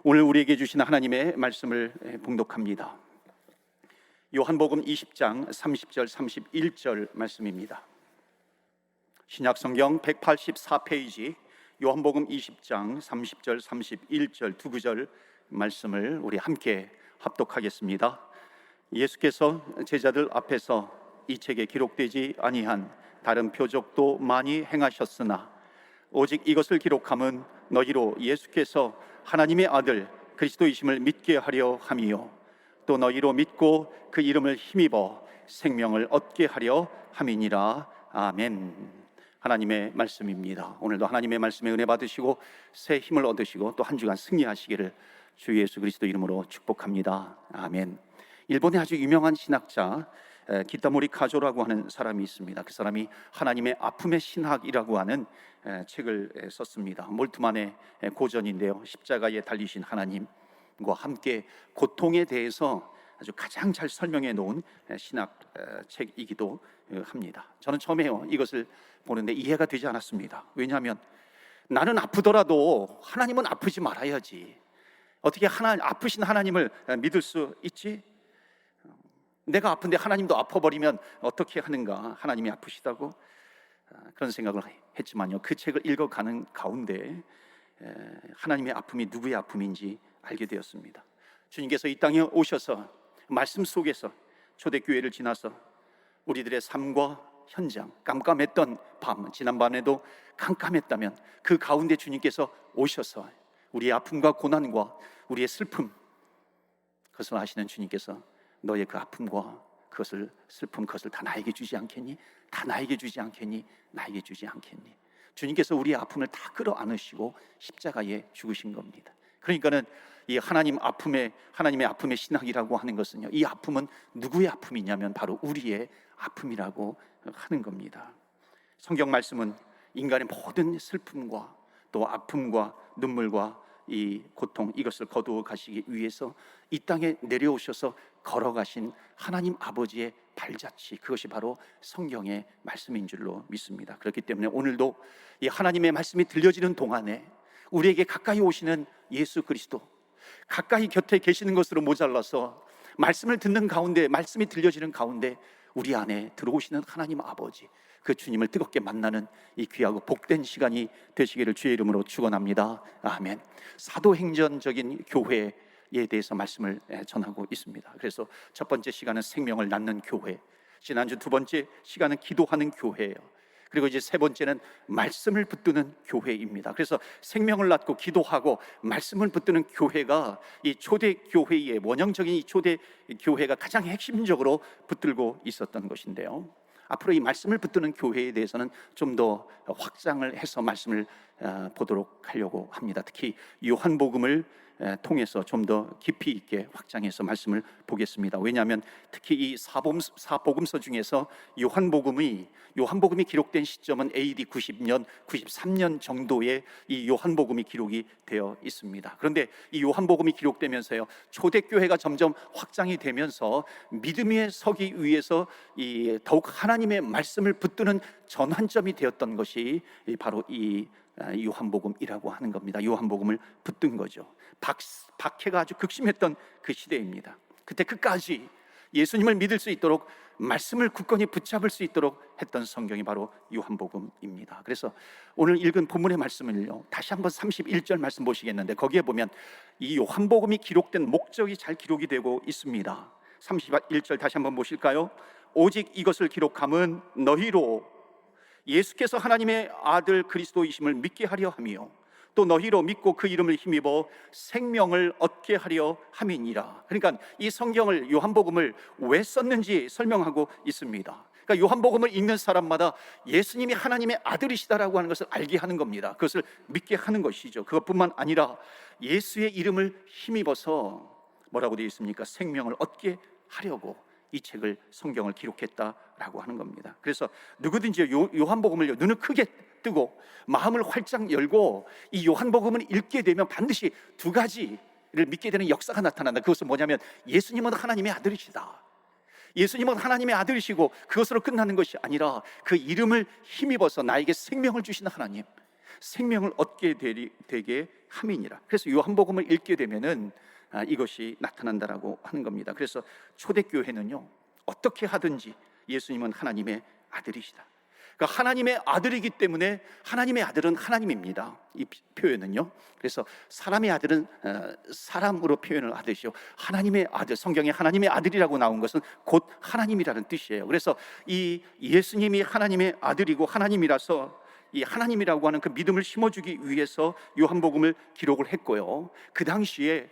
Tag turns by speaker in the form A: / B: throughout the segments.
A: 오늘 우리에게 주신 하나님의 말씀을 봉독합니다. 요한복음 20장 30절 31절 말씀입니다. 신약성경 184페이지 요한복음 20장 30절 31절 두 구절 말씀을 우리 함께 합독하겠습니다. 예수께서 제자들 앞에서 이 책에 기록되지 아니한 다른 표적도 많이 행하셨으나 오직 이것을 기록함은 너희로 예수께서 하나님의 아들 그리스도이심을 믿게 하려 함이요 또 너희로 믿고 그 이름을 힘입어 생명을 얻게 하려 함이니라. 아멘. 하나님의 말씀입니다. 오늘도 하나님의 말씀에 은혜 받으시고 새 힘을 얻으시고 또 한 주간 승리하시기를 주 예수 그리스도 이름으로 축복합니다. 아멘. 일본의 아주 유명한 신학자 기타모리 카조라고 하는 사람이 있습니다. 그 사람이 하나님의 아픔의 신학이라고 하는 책을 썼습니다. 몰트만의 고전인데요, 십자가에 달리신 하나님과 함께 고통에 대해서 아주 가장 잘 설명해 놓은 신학 책이기도 합니다. 저는 처음에요 이것을 보는데 이해가 되지 않았습니다. 왜냐하면 나는 아프더라도 하나님은 아프지 말아야지. 어떻게 아프신 하나님을 믿을 수 있지? 내가 아픈데 하나님도 아파버리면 어떻게 하는가? 하나님이 아프시다고? 그런 생각을 했지만요, 그 책을 읽어가는 가운데 하나님의 아픔이 누구의 아픔인지 알게 되었습니다. 주님께서 이 땅에 오셔서 말씀 속에서 초대교회를 지나서 우리들의 삶과 현장, 깜깜했던 밤, 지난밤에도 깜깜했다면 그 가운데 주님께서 오셔서 우리의 아픔과 고난과 우리의 슬픔, 그것을 아시는 주님께서 너의 그 아픔과 그것을 슬픔, 그것을 다 나에게 주지 않겠니? 다 나에게 주지 않겠니? 나에게 주지 않겠니? 주님께서 우리의 아픔을 다 끌어안으시고 십자가에 죽으신 겁니다. 그러니까는 이 하나님의 아픔의 신학이라고 하는 것은요, 이 아픔은 누구의 아픔이냐면 바로 우리의 아픔이라고 하는 겁니다. 성경 말씀은 인간의 모든 슬픔과 또 아픔과 눈물과 이 고통, 이것을 거두어 가시기 위해서 이 땅에 내려오셔서 걸어가신 하나님 아버지의 발자취, 그것이 바로 성경의 말씀인 줄로 믿습니다. 그렇기 때문에 오늘도 이 하나님의 말씀이 들려지는 동안에 우리에게 가까이 오시는 예수 그리스도, 가까이 곁에 계시는 것으로 모자라서 말씀을 듣는 가운데, 말씀이 들려지는 가운데 우리 안에 들어오시는 하나님 아버지, 그 주님을 뜨겁게 만나는 이 귀하고 복된 시간이 되시기를 주의 이름으로 축원합니다. 아멘. 사도행전적인 교회에 대해서 말씀을 전하고 있습니다. 그래서 첫 번째 시간은 생명을 낳는 교회, 지난주 두 번째 시간은 기도하는 교회예요. 그리고 이제 세 번째는 말씀을 붙드는 교회입니다. 그래서 생명을 낳고 기도하고 말씀을 붙드는 교회가 이 초대 교회의 원형적인 이 초대 교회가 가장 핵심적으로 붙들고 있었던 것인데요, 앞으로 이 말씀을 붙드는 교회에 대해서는 좀 더 확장을 해서 말씀을 보도록 하려고 합니다. 특히 요한복음을 통해서 좀 더 깊이 있게 확장해서 말씀을 보겠습니다. 왜냐하면 특히 이 사복음서 중에서 요한복음이 기록된 시점은 AD 90년, 93년 정도의 이 요한복음이 기록이 되어 있습니다. 그런데 이 요한복음이 기록되면서요, 초대교회가 점점 확장이 되면서 믿음에 서기 위해서 이 더욱 하나님의 말씀을 붙드는 전환점이 되었던 것이 바로 이 요한복음이라고 하는 겁니다. 요한복음을 붙든 거죠. 박해가 아주 극심했던 그 시대입니다. 그때 끝까지 예수님을 믿을 수 있도록 말씀을 굳건히 붙잡을 수 있도록 했던 성경이 바로 요한복음입니다. 그래서 오늘 읽은 본문의 말씀을요, 다시 한번 31절 말씀 보시겠는데, 거기에 보면 이 요한복음이 기록된 목적이 잘 기록이 되고 있습니다. 31절 다시 한번 보실까요? 오직 이것을 기록함은 너희로 예수께서 하나님의 아들 그리스도이심을 믿게 하려 함이요 또 너희로 믿고 그 이름을 힘입어 생명을 얻게 하려 함이니라. 그러니까 이 성경을, 요한복음을 왜 썼는지 설명하고 있습니다. 그러니까 요한복음을 읽는 사람마다 예수님이 하나님의 아들이시다라고 하는 것을 알게 하는 겁니다. 그것을 믿게 하는 것이죠. 그것뿐만 아니라 예수의 이름을 힘입어서 뭐라고 되어 있습니까? 생명을 얻게 하려고 이 책을, 성경을 기록했다라고 하는 겁니다. 그래서 누구든지 요한복음을 눈을 크게 뜨고 마음을 활짝 열고 이 요한복음을 읽게 되면 반드시 두 가지를 믿게 되는 역사가 나타난다. 그것은 뭐냐면 예수님은 하나님의 아들이시다. 예수님은 하나님의 아들이시고 그것으로 끝나는 것이 아니라 그 이름을 힘입어서 나에게 생명을 주시는 하나님, 생명을 얻게 되게 함이니라. 그래서 요한복음을 읽게 되면은 이것이 나타난다라고 하는 겁니다. 그래서 초대교회는요, 어떻게 하든지 예수님은 하나님의 아들이시다. 그러니까 하나님의 아들이기 때문에 하나님의 아들은 하나님입니다. 이 표현은요. 그래서 사람의 아들은 사람으로 표현을 하듯이요, 하나님의 아들, 성경에 하나님의 아들이라고 나온 것은 곧 하나님이라는 뜻이에요. 그래서 이 예수님이 하나님의 아들이고 하나님이라서 이 하나님이라고 하는 그 믿음을 심어주기 위해서 요한복음을 기록을 했고요. 그 당시에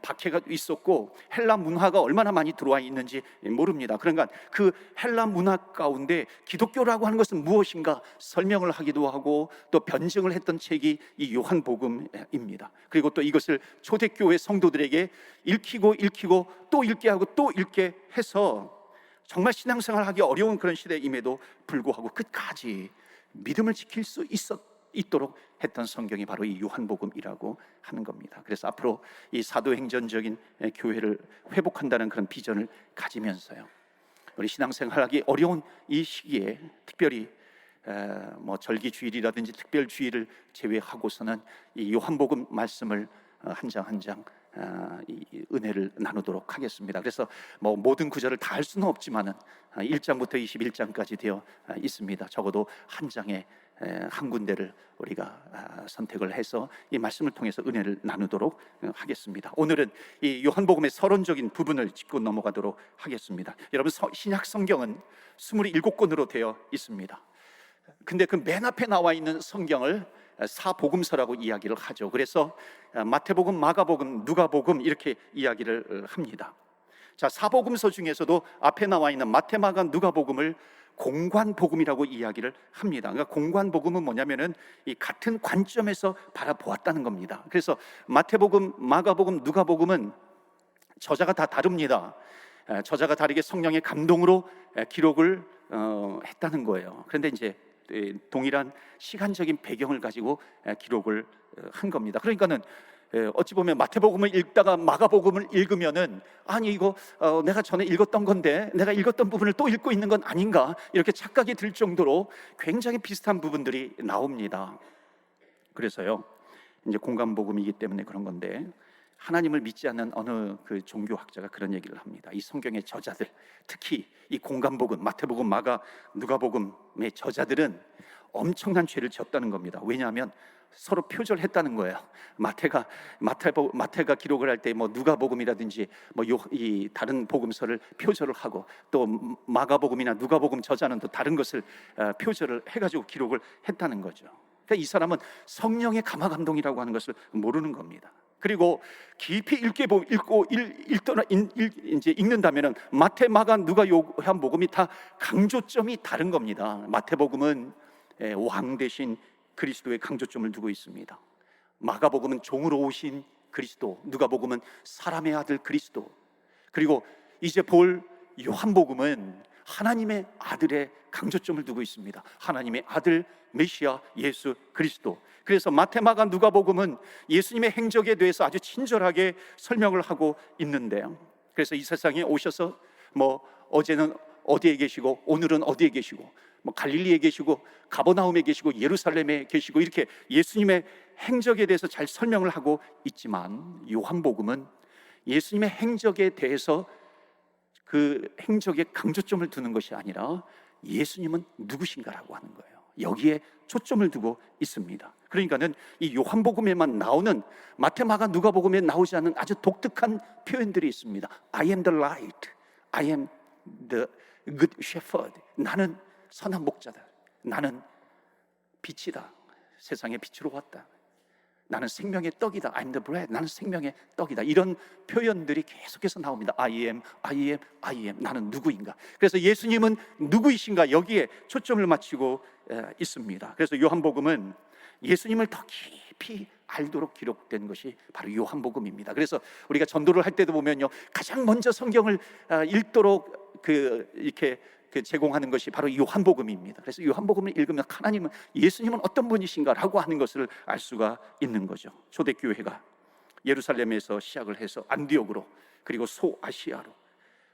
A: 박해가 있었고 헬라 문화가 얼마나 많이 들어와 있는지 모릅니다. 그러니까 그 헬라 문화 가운데 기독교라고 하는 것은 무엇인가 설명을 하기도 하고 또 변증을 했던 책이 이 요한복음입니다. 그리고 또 이것을 초대교회 성도들에게 읽히고 또 읽게 하고 또 읽게 해서 정말 신앙생활 하기 어려운 그런 시대임에도 불구하고 끝까지 믿음을 지킬 수 있도록 했던 성경이 바로 이 요한복음이라고 하는 겁니다. 그래서 앞으로 이 사도행전적인 교회를 회복한다는 그런 비전을 가지면서요, 우리 신앙생활하기 어려운 이 시기에 특별히 뭐 절기주일이라든지 특별주일을 제외하고서는 이 요한복음 말씀을 한 장 한 장 이 은혜를 나누도록 하겠습니다. 그래서 뭐 모든 구절을 다 할 수는 없지만은 1장부터 21장까지 되어 있습니다. 적어도 한 장에 한 군데를 우리가 선택을 해서 이 말씀을 통해서 은혜를 나누도록 하겠습니다. 오늘은 이 요한복음의 서론적인 부분을 짚고 넘어가도록 하겠습니다. 여러분, 신약 성경은 27권으로 되어 있습니다. 근데 그 맨 앞에 나와 있는 성경을 사복음서라고 이야기를 하죠. 그래서 마태복음, 마가복음, 누가복음 이렇게 이야기를 합니다. 자, 사복음서 중에서도 앞에 나와 있는 마태, 마가, 누가복음을 공관복음이라고 이야기를 합니다. 그러니까 공관복음은 뭐냐면은 이 같은 관점에서 바라보았다는 겁니다. 그래서 마태복음, 마가복음, 누가복음은 저자가 다 다릅니다. 저자가 다르게 성령의 감동으로 기록을 했다는 거예요. 그런데 이제 동일한 시간적인 배경을 가지고 기록을 한 겁니다. 그러니까는 어찌 보면 마태복음을 읽다가 마가복음을 읽으면은 아니 이거 내가 전에 읽었던 건데 내가 읽었던 부분을 또 읽고 있는 건 아닌가, 이렇게 착각이 들 정도로 굉장히 비슷한 부분들이 나옵니다. 그래서요, 이제 공관복음이기 때문에 그런 건데, 하나님을 믿지 않는 어느 그 종교학자가 그런 얘기를 합니다. 이 성경의 저자들, 특히 이 공관복음, 마태복음, 마가, 누가복음의 저자들은 엄청난 죄를 졌다는 겁니다. 왜냐하면 서로 표절했다는 거예요. 마태가 기록을 할 때 뭐 누가복음이라든지 뭐 이 다른 복음서를 표절을 하고, 또 마가복음이나 누가복음 저자는 또 다른 것을 표절을 해가지고 기록을 했다는 거죠. 그러니까 이 사람은 성령의 감화 감동이라고 하는 것을 모르는 겁니다. 그리고 깊이 읽는다면은 마태, 마가, 누가, 요한복음이 다 강조점이 다른 겁니다. 마태복음은 왕 대신 그리스도의 강조점을 두고 있습니다. 마가복음은 종으로 오신 그리스도, 누가복음은 사람의 아들 그리스도, 그리고 이제 볼 요한복음은 하나님의 아들의 강조점을 두고 있습니다. 하나님의 아들 메시아 예수 그리스도. 그래서 마태, 마가, 누가복음은 예수님의 행적에 대해서 아주 친절하게 설명을 하고 있는데요, 그래서 이 세상에 오셔서 뭐 어제는 어디에 계시고 오늘은 어디에 계시고 뭐 갈릴리에 계시고 가버나움에 계시고 예루살렘에 계시고 이렇게 예수님의 행적에 대해서 잘 설명을 하고 있지만, 요한복음은 예수님의 행적에 대해서 그 행적에 강조점을 두는 것이 아니라 예수님은 누구신가라고 하는 거예요. 여기에 초점을 두고 있습니다. 그러니까는 이 요한복음에만 나오는 마태, 마가, 누가복음에 나오지 않는 아주 독특한 표현들이 있습니다. I am the light, I am the good shepherd. 나는 선한 목자다. 나는 빛이다. 세상에 빛으로 왔다. 나는 생명의 떡이다. I'm the bread. 나는 생명의 떡이다. 이런 표현들이 계속해서 나옵니다. I am, I am, I am. 나는 누구인가? 그래서 예수님은 누구이신가? 여기에 초점을 맞추고 있습니다. 그래서 요한복음은 예수님을 더 깊이 알도록 기록된 것이 바로 요한복음입니다. 그래서 우리가 전도를 할 때도 보면요, 가장 먼저 성경을 읽도록 이렇게 제공하는 것이 바로 요한복음입니다. 그래서 요한복음을 읽으면 하나님은, 예수님은 어떤 분이신가라고 하는 것을 알 수가 있는 거죠. 초대교회가 예루살렘에서 시작을 해서 안디옥으로, 그리고 소아시아로,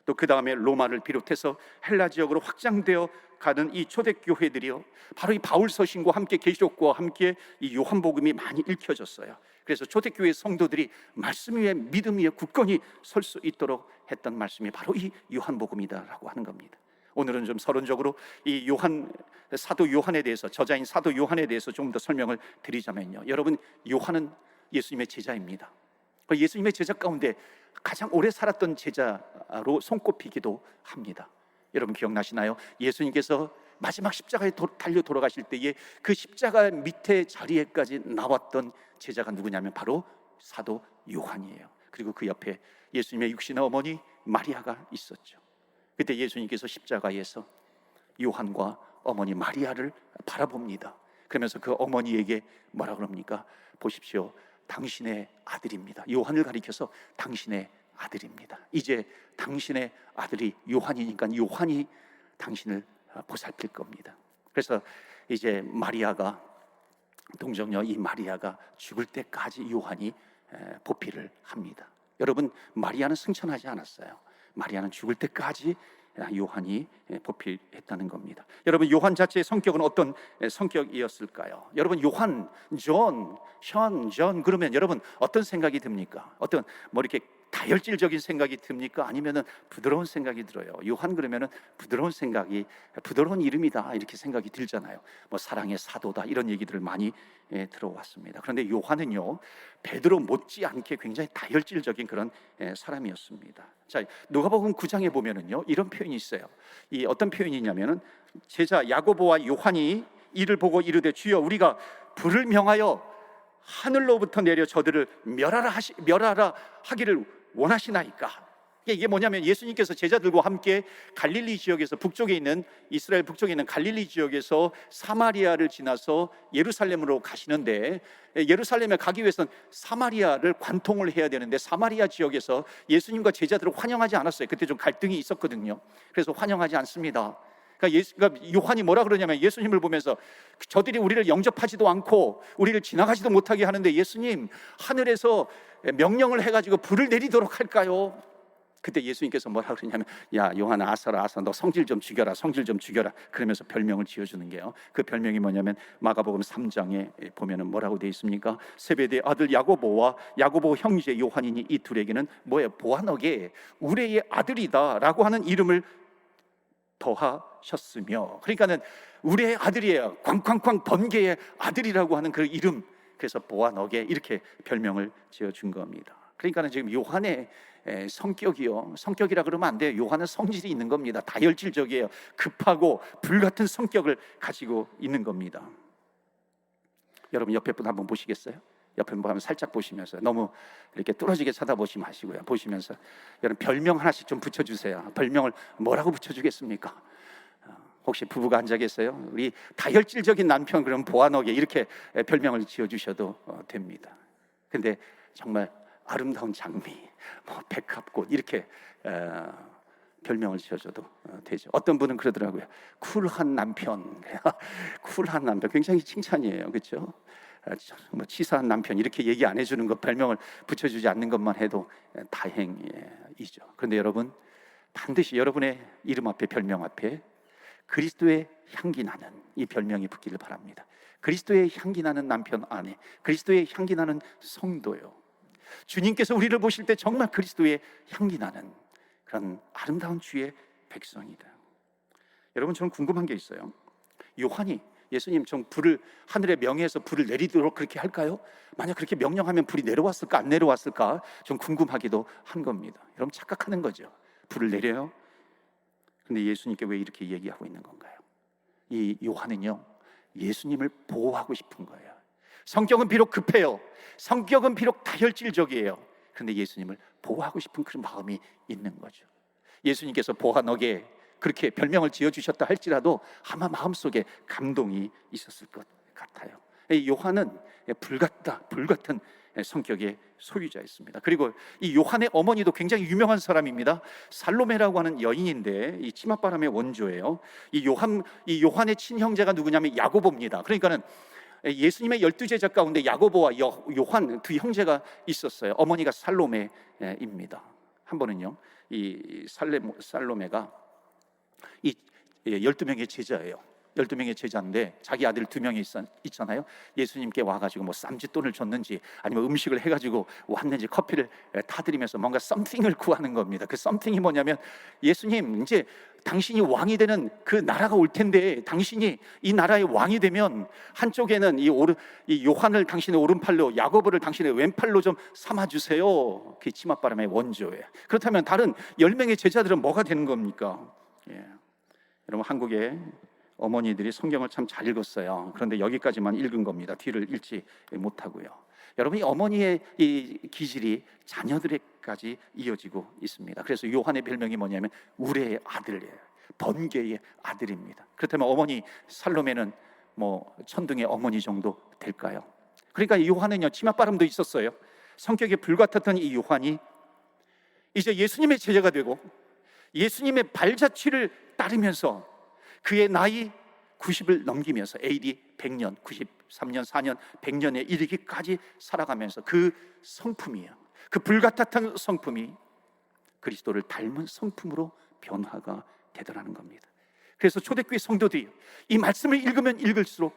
A: 또 그 다음에 로마를 비롯해서 헬라 지역으로 확장되어 가는 이 초대교회들이요, 바로 이 바울 서신과 함께 계시록과 함께 이 요한복음이 많이 읽혀졌어요. 그래서 초대교회 성도들이 말씀 위에, 믿음 위에 굳건히 설 수 있도록 했던 말씀이 바로 이 요한복음이다라고 하는 겁니다. 오늘은 좀 서론적으로 이 사도 요한에 대해서, 저자인 사도 요한에 대해서 좀 더 설명을 드리자면요, 여러분, 요한은 예수님의 제자입니다. 예수님의 제자 가운데 가장 오래 살았던 제자로 손꼽히기도 합니다. 여러분 기억나시나요? 예수님께서 마지막 십자가에 달려 돌아가실 때에 그 십자가 밑에 자리에까지 나왔던 제자가 누구냐면 바로 사도 요한이에요. 그리고 그 옆에 예수님의 육신의 어머니 마리아가 있었죠. 그때 예수님께서 십자가에서 요한과 어머니 마리아를 바라봅니다. 그러면서 그 어머니에게 뭐라 그럽니까? 보십시오, 당신의 아들입니다. 요한을 가리켜서 당신의 아들입니다. 이제 당신의 아들이 요한이니까 요한이 당신을 보살필 겁니다. 그래서 이제 마리아가, 동정녀 이 마리아가 죽을 때까지 요한이 보필을 합니다. 여러분, 마리아는 승천하지 않았어요. 마리아는 죽을 때까지 요한이 보필했다는 겁니다. 여러분, 요한 자체의 성격은 어떤 성격이었을까요? 여러분, 요한, 존 그러면 여러분 어떤 생각이 듭니까? 어떤 이렇게 다혈질적인 생각이 듭니까? 아니면은 부드러운 생각이 들어요? 요한 그러면은 부드러운 생각이, 부드러운 이름이다 이렇게 생각이 들잖아요. 사랑의 사도다 이런 얘기들을 많이 들어왔습니다. 그런데 요한은요, 베드로 못지않게 굉장히 다혈질적인 그런 사람이었습니다. 자, 누가복음 9장에 보면은요, 이런 표현이 있어요. 이 어떤 표현이냐면은, 제자 야고보와 요한이 이를 보고 이르되, 주여, 우리가 불을 명하여 하늘로부터 내려 저들을 멸하라 하기를 원하시나이까? 이게 뭐냐면, 예수님께서 제자들과 함께 갈릴리 지역에서, 북쪽에 있는, 이스라엘 북쪽에 있는 갈릴리 지역에서 사마리아를 지나서 예루살렘으로 가시는데, 예루살렘에 가기 위해서는 사마리아를 관통을 해야 되는데, 사마리아 지역에서 예수님과 제자들을 환영하지 않았어요. 그때 좀 갈등이 있었거든요. 그래서 환영하지 않습니다. 그러니까 요한이 뭐라 그러냐면, 예수님을 보면서 저들이 우리를 영접하지도 않고 우리를 지나가지도 못하게 하는데, 예수님, 하늘에서 명령을 해가지고 불을 내리도록 할까요? 그때 예수님께서 뭐라 그러냐면, 야 요한아, 아사라, 너 성질 좀 죽여라, 그러면서 별명을 지어주는 게요, 그 별명이 뭐냐면 마가복음 3장에 보면은 뭐라고 되어 있습니까? 세베대의 아들 야고보와 야고보 형제 요한이니 이 둘에게는 뭐예요? 보아너게 우레의 아들이다 라고 하는 이름을 더하셨으며, 그러니까는 우리의 아들이에요. 쾅쾅쾅 번개의 아들이라고 하는 그 이름, 그래서 보아너게 이렇게 별명을 지어준 겁니다. 그러니까는 지금 요한의 성격이라 그러면 안 돼요. 요한은 성질이 있는 겁니다. 다혈질적이에요. 급하고 불같은 성격을 가지고 있는 겁니다. 여러분 옆에 분 한번 보시겠어요? 옆에 분 한번 살짝 보시면서, 너무 이렇게 뚫어지게 쳐다보지 마시고요, 보시면서 여러분 별명 하나씩 좀 붙여주세요. 별명을 뭐라고 붙여주겠습니까? 혹시 부부가 앉아 계세요? 우리 다혈질적인 남편, 그럼 보아너게 이렇게 별명을 지어주셔도 됩니다. 근데 정말 아름다운 장미, 백합꽃 이렇게 별명을 지어줘도 되죠. 어떤 분은 그러더라고요. 쿨한 남편, 쿨한 남편, 굉장히 칭찬이에요, 그렇죠? 치사한 남편 이렇게 얘기 안 해주는 것, 별명을 붙여주지 않는 것만 해도 다행이죠. 그런데 여러분, 반드시 여러분의 이름 앞에, 별명 앞에 그리스도의 향기 나는 이 별명이 붙기를 바랍니다. 그리스도의 향기 나는 남편 아내, 그리스도의 향기 나는 성도요. 주님께서 우리를 보실 때 정말 그리스도의 향기 나는 그런 아름다운 주의 백성이다. 여러분, 저는 궁금한 게 있어요. 요한이 예수님 좀 불을, 하늘의 명예에서 불을 내리도록 그렇게 할까요? 만약 그렇게 명령하면 불이 내려왔을까 안 내려왔을까 좀 궁금하기도 한 겁니다. 여러분, 착각하는 거죠. 불을 내려요? 근데 예수님께 왜 이렇게 얘기하고 있는 건가요? 이 요한은요, 예수님을 보호하고 싶은 거예요. 성격은 비록 급해요. 성격은 비록 다혈질적이에요. 그런데 예수님을 보호하고 싶은 그런 마음이 있는 거죠. 예수님께서 보아너게 그렇게 별명을 지어주셨다 할지라도 아마 마음속에 감동이 있었을 것 같아요. 요한은 불같은 성격의 소유자였습니다. 그리고 이 요한의 어머니도 굉장히 유명한 사람입니다. 살로메라고 하는 여인인데, 이 치맛바람의 원조예요. 이 요한의 친형제가 누구냐면 야고보입니다. 그러니까는 예수님의 12제자 가운데 야고보와 요한 두 형제가 있었어요. 어머니가 살로메입니다. 한 번은요, 이 살로메가 이 12명의 제자예요. 12명의 제자인데 자기 아들 2명이 있잖아요. 예수님께 와가지고 뭐 쌈짓돈을 줬는지 아니면 음식을 해가지고 왔는지 커피를 타드리면서 뭔가 썸띵을 구하는 겁니다. 그 썸띵이 뭐냐면, 예수님, 이제 당신이 왕이 되는 그 나라가 올 텐데 당신이 이 나라의 왕이 되면 한쪽에는 이 요한을 당신의 오른팔로, 야고보를 당신의 왼팔로 좀 삼아주세요. 그게 치맛바람의 원조예요. 그렇다면 다른 10명의 제자들은 뭐가 되는 겁니까? 여러분, 한국의 어머니들이 성경을 참 잘 읽었어요. 그런데 여기까지만 읽은 겁니다. 뒤를 읽지 못하고요. 여러분, 이 어머니의 이 기질이 자녀들에까지 이어지고 있습니다. 그래서 요한의 별명이 뭐냐면 우레의 아들이에요. 번개의 아들입니다. 그렇다면 어머니 살로메는 뭐 천둥의 어머니 정도 될까요? 그러니까 이 요한은요, 치맛바람도 있었어요. 성격이 불같았던 이 요한이 이제 예수님의 제자가 되고 예수님의 발자취를 따르면서 그의 나이 90을 넘기면서 AD 100년, 93년, 4년, 100년에 이르기까지 살아가면서 그 성품이에요. 그 불같았던 성품이 그리스도를 닮은 성품으로 변화가 되더라는 겁니다. 그래서 초대교회 성도들이 이 말씀을 읽으면 읽을수록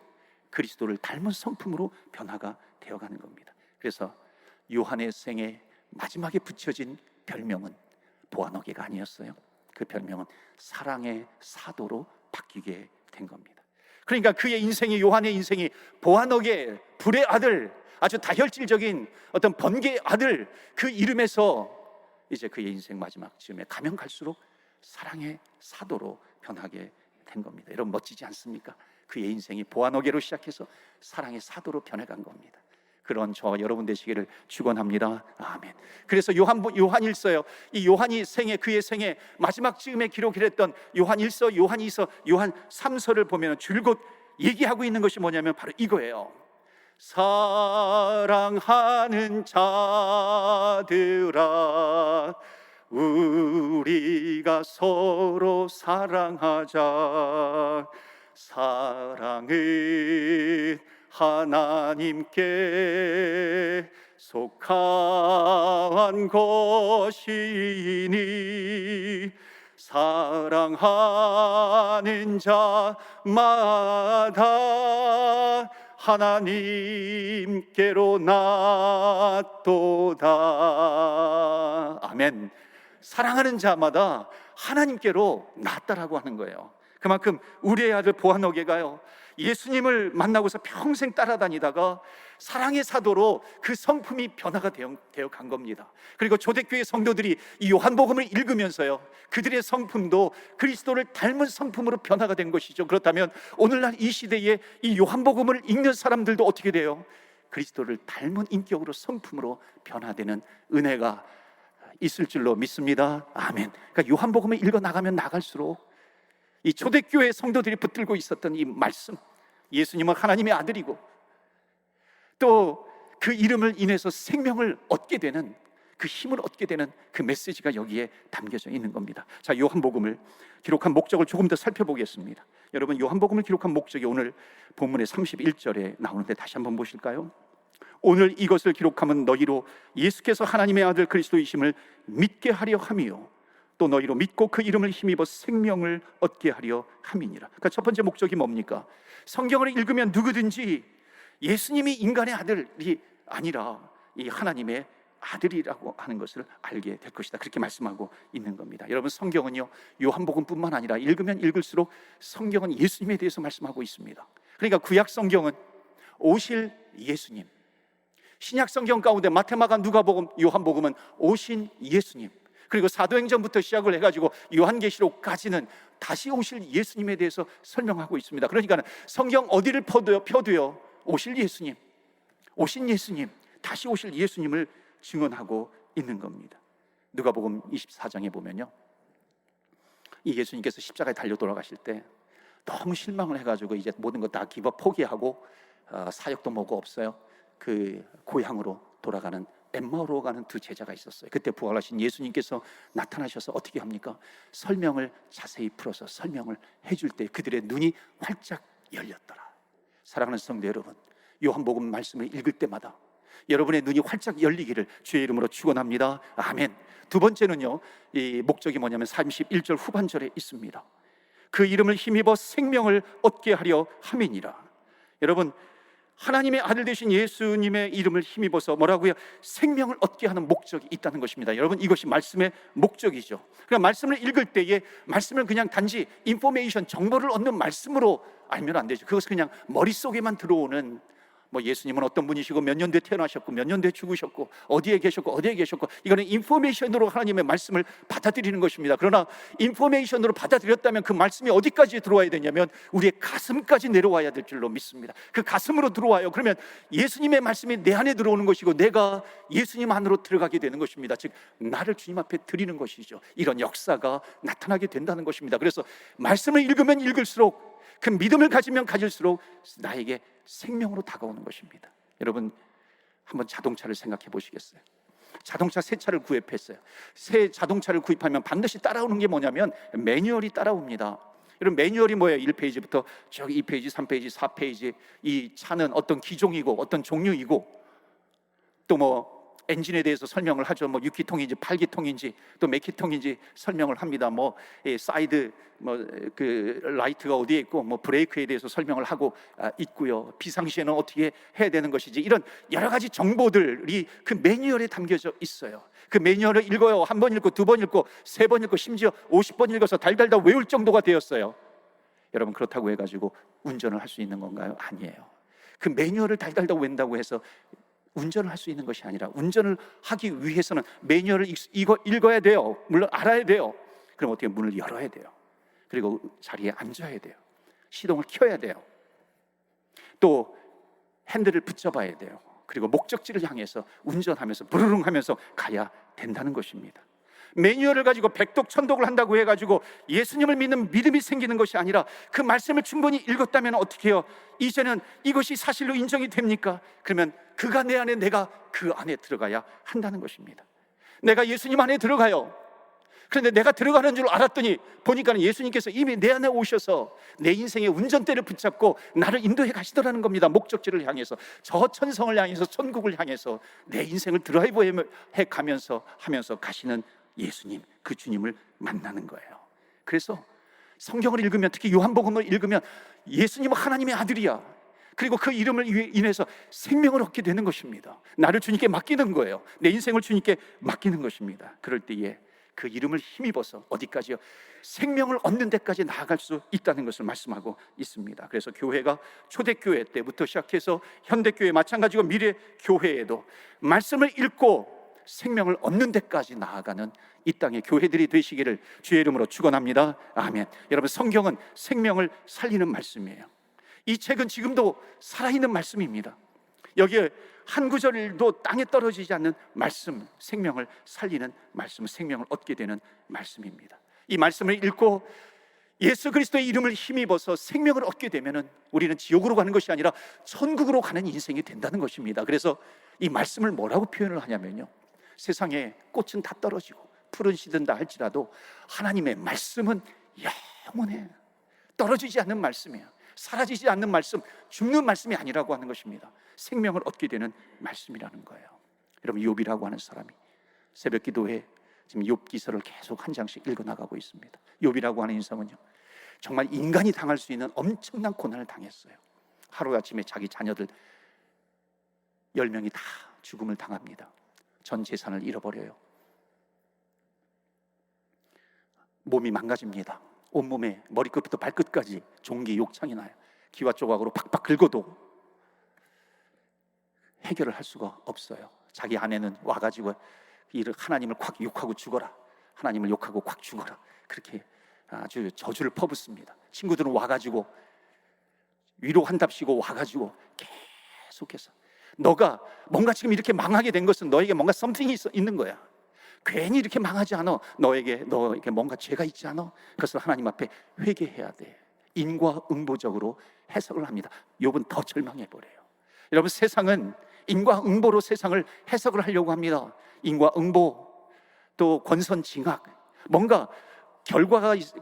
A: 그리스도를 닮은 성품으로 변화가 되어가는 겁니다. 그래서 요한의 생애 마지막에 붙여진 별명은 보아너게가 아니었어요. 그 별명은 사랑의 사도로 바뀌게 된 겁니다. 그러니까 그의 인생이, 요한의 인생이 보아너게, 불의 아들, 아주 다혈질적인 어떤 번개의 아들, 그 이름에서 이제 그의 인생 마지막 즈음에 가면 갈수록 사랑의 사도로 변하게 된 겁니다. 여러분, 멋지지 않습니까? 그의 인생이 보아너게로 시작해서 사랑의 사도로 변해간 겁니다. 그런 저와 여러분 되시기를 축원합니다. 아멘. 그래서 요한일서요, 이 요한이 그의 생애 마지막 즈음에 기록했던 요한일서, 요한이서, 요한 3서를 보면 줄곧 얘기하고 있는 것이 뭐냐면 바로 이거예요. 사랑하는 자들아, 우리가 서로 사랑하자. 사랑은 하나님께 속한 것이니 사랑하는 자마다 하나님께로 낫도다. 아멘. 사랑하는 자마다 하나님께로 낫다라고 하는 거예요. 그만큼 우리의 아들 보아너게가요, 예수님을 만나고서 평생 따라다니다가 사랑의 사도로 그 성품이 변화가 되어 간 겁니다. 그리고 초대교회 성도들이 이 요한복음을 읽으면서요, 그들의 성품도 그리스도를 닮은 성품으로 변화가 된 것이죠. 그렇다면 오늘날 이 시대에 이 요한복음을 읽는 사람들도 어떻게 돼요? 그리스도를 닮은 인격으로, 성품으로 변화되는 은혜가 있을 줄로 믿습니다. 아멘. 그러니까 요한복음을 읽어 나가면 나갈수록 이 초대교회 성도들이 붙들고 있었던 이 말씀, 예수님은 하나님의 아들이고 또 그 이름을 인해서 생명을 얻게 되는, 그 힘을 얻게 되는 그 메시지가 여기에 담겨져 있는 겁니다. 자, 요한복음을 기록한 목적을 조금 더 살펴보겠습니다. 여러분, 요한복음을 기록한 목적이 오늘 본문의 31절에 나오는데 다시 한번 보실까요? 오늘 이것을 기록하면 너희로 예수께서 하나님의 아들 그리스도이심을 믿게 하려 함이요 또 너희로 믿고 그 이름을 힘입어 생명을 얻게 하려 함이니라. 그러니까 첫 번째 목적이 뭡니까? 성경을 읽으면 누구든지 예수님이 인간의 아들이 아니라 이 하나님의 아들이라고 하는 것을 알게 될 것이다, 그렇게 말씀하고 있는 겁니다. 여러분, 성경은요, 요한복음뿐만 아니라 읽으면 읽을수록 성경은 예수님에 대해서 말씀하고 있습니다. 그러니까 구약 성경은 오실 예수님, 신약 성경 가운데 마태마가 누가복음 요한복음은 오신 예수님, 그리고 사도행전부터 시작을 해가지고 요한계시록까지는 다시 오실 예수님에 대해서 설명하고 있습니다. 그러니까 성경 어디를 펴도요 오실 예수님, 오신 예수님, 다시 오실 예수님을 증언하고 있는 겁니다. 누가복음 24장에 보면요, 이 예수님께서 십자가에 달려 돌아가실 때 너무 실망을 해가지고 이제 모든 것 다 포기하고 사역도 뭐고 없어요. 그 고향으로 돌아가는 엠마오로 가는 두 제자가 있었어요. 그때 부활하신 예수님께서 나타나셔서 어떻게 합니까? 설명을 자세히 풀어서 설명을 해줄 때 그들의 눈이 활짝 열렸더라. 사랑하는 성도 여러분, 요한복음 말씀을 읽을 때마다 여러분의 눈이 활짝 열리기를 주의 이름으로 축원합니다. 아멘. 두 번째는요, 이 목적이 뭐냐면 31절 후반절에 있습니다. 그 이름을 힘입어 생명을 얻게 하려 함이니라. 여러분, 하나님의 아들 되신 예수님의 이름을 힘입어서 뭐라고요? 생명을 얻게 하는 목적이 있다는 것입니다. 여러분, 이것이 말씀의 목적이죠. 그러니까 말씀을 읽을 때에 말씀을 그냥 단지 인포메이션, 정보를 얻는 말씀으로 알면 안 되죠. 그것은 그냥 머릿속에만 들어오는, 뭐 예수님은 어떤 분이시고 몇 년도에 태어나셨고 몇 년도에 죽으셨고 어디에 계셨고 어디에 계셨고, 이거는 인포메이션으로 하나님의 말씀을 받아들이는 것입니다. 그러나 인포메이션으로 받아들였다면 그 말씀이 어디까지 들어와야 되냐면 우리의 가슴까지 내려와야 될 줄로 믿습니다. 그 가슴으로 들어와요. 그러면 예수님의 말씀이 내 안에 들어오는 것이고 내가 예수님 안으로 들어가게 되는 것입니다. 즉 나를 주님 앞에 드리는 것이죠. 이런 역사가 나타나게 된다는 것입니다. 그래서 말씀을 읽으면 읽을수록, 그 믿음을 가지면 가질수록 나에게 생명으로 다가오는 것입니다. 여러분, 한번 자동차를 생각해 보시겠어요? 자동차 새 차를 구입했어요. 새 자동차를 구입하면 반드시 따라오는 게 뭐냐면 매뉴얼이 따라옵니다. 여러분, 매뉴얼이 뭐예요? 1페이지부터 저기 2페이지, 3페이지, 4페이지. 이 차는 어떤 기종이고 어떤 종류이고, 또 뭐 엔진에 대해서 설명을 하죠. 뭐 6기통인지 8기통인지 또 몇 기통인지 설명을 합니다. 뭐 사이드 그 라이트가 어디에 있고 뭐 브레이크에 대해서 설명을 하고 있고요. 비상시에는 어떻게 해야 되는 것이지, 이런 여러 가지 정보들이 그 매뉴얼에 담겨져 있어요. 그 매뉴얼을 읽어요. 한 번 읽고 두 번 읽고 세 번 읽고 심지어 50번 읽어서 달달달 외울 정도가 되었어요. 여러분, 그렇다고 해가지고 운전을 할 수 있는 건가요? 아니에요. 그 매뉴얼을 달달달 외운다고 해서 운전을 할 수 있는 것이 아니라, 운전을 하기 위해서는 매뉴얼을 읽어야 돼요. 물론 알아야 돼요. 그럼 어떻게 문을 열어야 돼요. 그리고 자리에 앉아야 돼요. 시동을 켜야 돼요. 또 핸들을 붙잡아야 돼요. 그리고 목적지를 향해서 운전하면서 부르릉 하면서 가야 된다는 것입니다. 매뉴얼을 가지고 백독천독을 한다고 해가지고 예수님을 믿는 믿음이 생기는 것이 아니라, 그 말씀을 충분히 읽었다면 어떻게 해요? 이제는 이것이 사실로 인정이 됩니까? 그러면 그가 내 안에, 내가 그 안에 들어가야 한다는 것입니다. 내가 예수님 안에 들어가요. 그런데 내가 들어가는 줄 알았더니 보니까 예수님께서 이미 내 안에 오셔서 내 인생의 운전대를 붙잡고 나를 인도해 가시더라는 겁니다. 목적지를 향해서, 저 천성을 향해서, 천국을 향해서 내 인생을 드라이브해 가면서 가시는 예수님, 그 주님을 만나는 거예요. 그래서 성경을 읽으면, 특히 요한복음을 읽으면 예수님은 하나님의 아들이야, 그리고 그 이름을 인해서 생명을 얻게 되는 것입니다. 나를 주님께 맡기는 거예요. 내 인생을 주님께 맡기는 것입니다. 그럴 때에 그 이름을 힘입어서 어디까지요? 생명을 얻는 데까지 나아갈 수 있다는 것을 말씀하고 있습니다. 그래서 교회가 초대교회 때부터 시작해서 현대교회 마찬가지고 미래교회에도 말씀을 읽고 생명을 얻는 데까지 나아가는 이 땅의 교회들이 되시기를 주의 이름으로 축원합니다. 아멘. 여러분, 성경은 생명을 살리는 말씀이에요. 이 책은 지금도 살아있는 말씀입니다. 여기에 한 구절도 땅에 떨어지지 않는 말씀, 생명을 살리는 말씀, 생명을 얻게 되는 말씀입니다. 이 말씀을 읽고 예수 그리스도의 이름을 힘입어서 생명을 얻게 되면은 우리는 지옥으로 가는 것이 아니라 천국으로 가는 인생이 된다는 것입니다. 그래서 이 말씀을 뭐라고 표현을 하냐면요, 세상에 꽃은 다 떨어지고 푸른 시든다 할지라도 하나님의 말씀은 영원해. 떨어지지 않는 말씀이에요. 사라지지 않는 말씀, 죽는 말씀이 아니라고 하는 것입니다. 생명을 얻게 되는 말씀이라는 거예요. 여러분, 욥이라고 하는 사람이 새벽 기도회 지금 욥 기서를 계속 한 장씩 읽어나가고 있습니다. 욥이라고 하는 인상은요, 정말 인간이 당할 수 있는 엄청난 고난을 당했어요. 하루아침에 자기 자녀들 10명이 다 죽음을 당합니다. 전 재산을 잃어버려요. 몸이 망가집니다. 온몸에 머리끝부터 발끝까지 종기 욕창이 나요. 기와 조각으로 팍팍 긁어도 해결을 할 수가 없어요. 자기 아내는 와가지고 하나님을 콱 욕하고 죽어라, 하나님을 욕하고 콱 죽어라, 그렇게 아주 저주를 퍼붓습니다. 친구들은 와가지고 위로한답시고 와가지고 계속해서, 너가 뭔가 지금 이렇게 망하게 된 것은 너에게 뭔가 something이 있는 거야. 괜히 이렇게 망하지 않아. 너에게 뭔가 죄가 있지 않아. 그것을 하나님 앞에 회개해야 돼. 인과응보적으로 해석을 합니다. 욥은 더 절망해버려요. 여러분, 세상은 인과응보로 세상을 해석을 하려고 합니다. 인과응보, 또 권선징악, 뭔가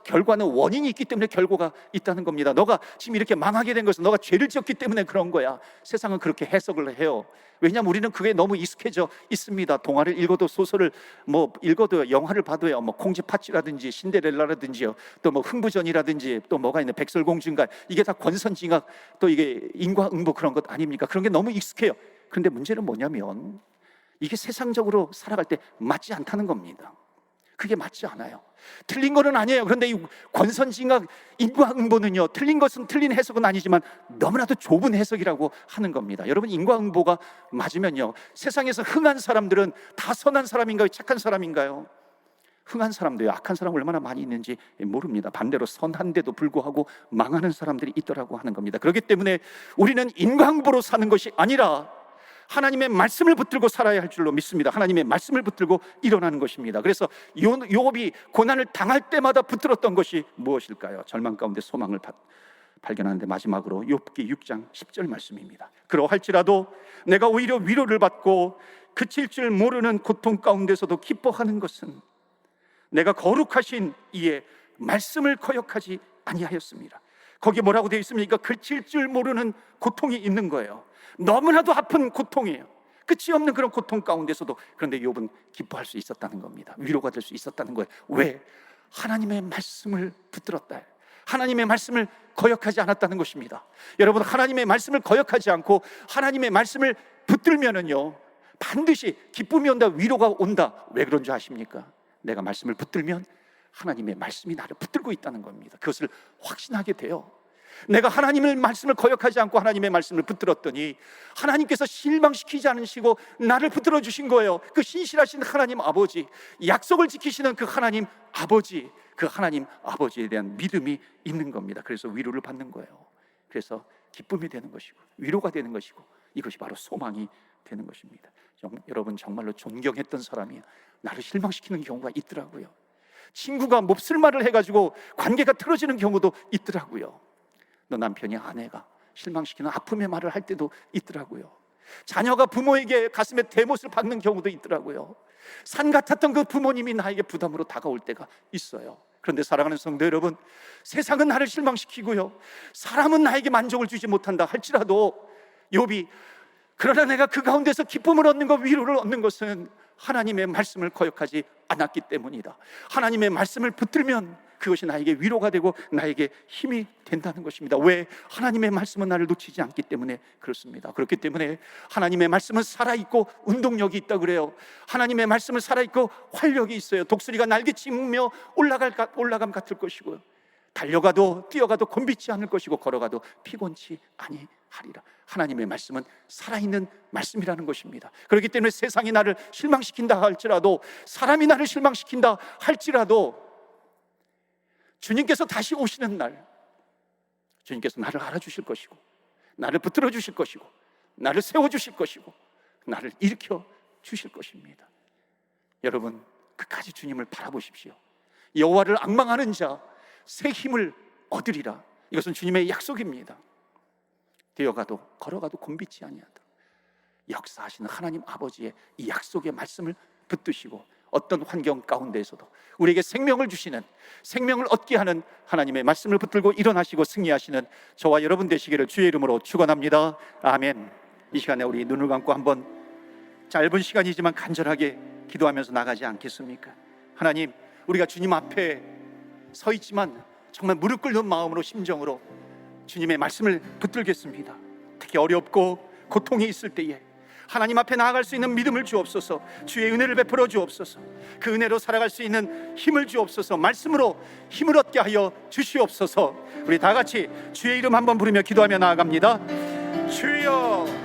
A: 결과는 원인이 있기 때문에 결과가 있다는 겁니다. 너가 지금 이렇게 망하게 된 것은 너가 죄를 지었기 때문에 그런 거야. 세상은 그렇게 해석을 해요. 왜냐하면 우리는 그게 너무 익숙해져 있습니다. 동화를 읽어도 소설을 읽어도 영화를 봐도요, 콩쥐팥쥐라든지 신데렐라라든지요, 또 흥부전이라든지 또 뭐가 있는 백설공주인가, 이게 다 권선징악, 또 이게 인과응보 그런 것 아닙니까? 그런 게 너무 익숙해요. 그런데 문제는 뭐냐면 이게 세상적으로 살아갈 때 맞지 않다는 겁니다. 그게 맞지 않아요. 틀린 거는 아니에요. 그런데 이 권선징악, 인과응보는요, 틀린 것은 틀린 해석은 아니지만 너무나도 좁은 해석이라고 하는 겁니다. 여러분, 인과응보가 맞으면요, 세상에서 흥한 사람들은 다 선한 사람인가요? 착한 사람인가요? 흥한 사람도요, 악한 사람 얼마나 많이 있는지 모릅니다. 반대로 선한데도 불구하고 망하는 사람들이 있더라고 하는 겁니다. 그렇기 때문에 우리는 인과응보로 사는 것이 아니라 하나님의 말씀을 붙들고 살아야 할 줄로 믿습니다. 하나님의 말씀을 붙들고 일어나는 것입니다. 그래서 욥이 고난을 당할 때마다 붙들었던 것이 무엇일까요? 절망 가운데 소망을 발견하는데 마지막으로 욥기 6장 10절 말씀입니다. 그러할지라도 내가 오히려 위로를 받고 그칠 줄 모르는 고통 가운데서도 기뻐하는 것은 내가 거룩하신 이의 말씀을 거역하지 아니하였습니다. 거기에 뭐라고 되어 있습니까? 그칠 줄 모르는 고통이 있는 거예요. 너무나도 아픈 고통이에요. 끝이 없는 그런 고통 가운데서도, 그런데 욥은 기뻐할 수 있었다는 겁니다. 위로가 될 수 있었다는 거예요. 왜? 하나님의 말씀을 붙들었다. 하나님의 말씀을 거역하지 않았다는 것입니다. 여러분, 하나님의 말씀을 거역하지 않고 하나님의 말씀을 붙들면은요, 반드시 기쁨이 온다, 위로가 온다. 왜 그런 줄 아십니까? 내가 말씀을 붙들면 하나님의 말씀이 나를 붙들고 있다는 겁니다. 그것을 확신하게 돼요. 내가 하나님의 말씀을 거역하지 않고 하나님의 말씀을 붙들었더니 하나님께서 실망시키지 않으시고 나를 붙들어 주신 거예요. 그 신실하신 하나님 아버지, 약속을 지키시는 그 하나님 아버지, 그 하나님 아버지에 대한 믿음이 있는 겁니다. 그래서 위로를 받는 거예요. 그래서 기쁨이 되는 것이고 위로가 되는 것이고, 이것이 바로 소망이 되는 것입니다. 여러분, 정말로 존경했던 사람이 나를 실망시키는 경우가 있더라고요. 친구가 몹쓸 말을 해가지고 관계가 틀어지는 경우도 있더라고요. 너 남편이 아내가 실망시키는 아픔의 말을 할 때도 있더라고요. 자녀가 부모에게 가슴에 대못을 박는 경우도 있더라고요. 산 같았던 그 부모님이 나에게 부담으로 다가올 때가 있어요. 그런데 사랑하는 성도 여러분, 세상은 나를 실망시키고요, 사람은 나에게 만족을 주지 못한다 할지라도 욥이, 그러나 내가 그 가운데서 기쁨을 얻는 것, 위로를 얻는 것은 하나님의 말씀을 거역하지 않았기 때문이다. 하나님의 말씀을 붙들면 그것이 나에게 위로가 되고 나에게 힘이 된다는 것입니다. 왜? 하나님의 말씀은 나를 놓치지 않기 때문에 그렇습니다. 그렇기 때문에 하나님의 말씀은 살아있고 운동력이 있다고 그래요. 하나님의 말씀은 살아있고 활력이 있어요. 독수리가 날개치며 올라감 같을 것이고요, 달려가도 뛰어가도 곤비지 않을 것이고 걸어가도 피곤치 아니하리라. 하나님의 말씀은 살아있는 말씀이라는 것입니다. 그렇기 때문에 세상이 나를 실망시킨다 할지라도, 사람이 나를 실망시킨다 할지라도, 주님께서 다시 오시는 날 주님께서 나를 알아주실 것이고 나를 붙들어 주실 것이고 나를 세워주실 것이고 나를 일으켜 주실 것입니다. 여러분, 끝까지 주님을 바라보십시오. 여호와를 앙망하는 자 새 힘을 얻으리라. 이것은 주님의 약속입니다. 뛰어가도 걸어가도 곤비지 아니하다. 역사하시는 하나님 아버지의 이 약속의 말씀을 붙드시고 어떤 환경 가운데에서도 우리에게 생명을 주시는, 생명을 얻게 하는 하나님의 말씀을 붙들고 일어나시고 승리하시는 저와 여러분 되시기를 주의 이름으로 축원합니다. 아멘. 이 시간에 우리 눈을 감고 한번 짧은 시간이지만 간절하게 기도하면서 나가지 않겠습니까? 하나님, 우리가 주님 앞에 서 있지만 정말 무릎 꿇는 마음으로, 심정으로 주님의 말씀을 붙들겠습니다. 특히 어렵고 고통이 있을 때에 하나님 앞에 나아갈 수 있는 믿음을 주옵소서. 주의 은혜를 베풀어 주옵소서. 그 은혜로 살아갈 수 있는 힘을 주옵소서. 말씀으로 힘을 얻게 하여 주시옵소서. 우리 다 같이 주의 이름 한번 부르며 기도하며 나아갑니다. 주여.